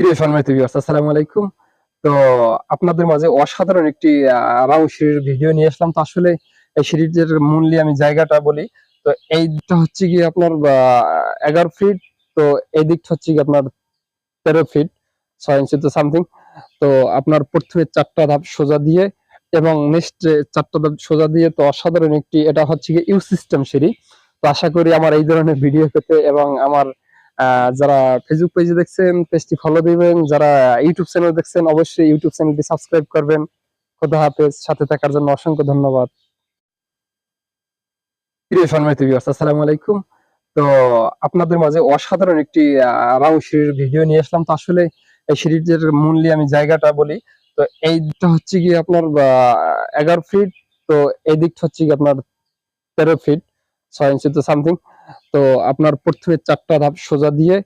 প্রিয় সম্মানিত ভিউয়ার্স, আসসালামু আলাইকুম। তো আপনাদের মাঝে অসাধারণ একটি রাউন্ড সিঁড়ির ভিডিও নিয়ে আসলাম। তো আসলে এই সিঁড়ির মূল্যে আমি জায়গাটা বলি। তো এই দিকটা হচ্ছে গিয়ে আপনার 11 ফিট। তো এই দিকটা হচ্ছে গিয়ে আপনার 13 ফিট 6 ইঞ্চি তো সামথিং। তো আপনার প্রথমে 4টা ধাপ সোজা দিয়ে এবং নেক্সট 4টা ধাপ সোজা দিয়ে তো অসাধারণ একটি এটা হচ্ছে গিয়ে ইউ সিস্টেম সিঁড়ি। তো আশা করি আমার এই ধরনের ভিডিও পেতে এবং আমার যারা ফেসবুক পেজে দেখছেন পেজটি ফলো দিবেন, যারা ইউটিউব চ্যানেল দেখছেন অবশ্যই ইউটিউব চ্যানেলটি সাবস্ক্রাইব করবেন। খোদা হাফেজ, সাথে থাকার জন্য অসংখ্য ধন্যবাদ। প্রিয় সম্মানিত ভিউয়ার্স, আসসালামু আলাইকুম। তো আপনাদের মাঝে অসাধারণ একটি রাউন্ড সিঁড়ির ভিডিও নিয়ে আসলাম। তো আসলে এই সিঁড়ির মূল্যে আমি জায়গাটা বলি। তো এই দিকটা হচ্ছে গিয়ে আপনার 11 ফিট। তো এই দিকটা হচ্ছে গিয়ে আপনার 13 ফিট 6 ইঞ্চি তো সামথিং। তো আপনার প্রথমে 4টা ধাপ সোজা দিয়ে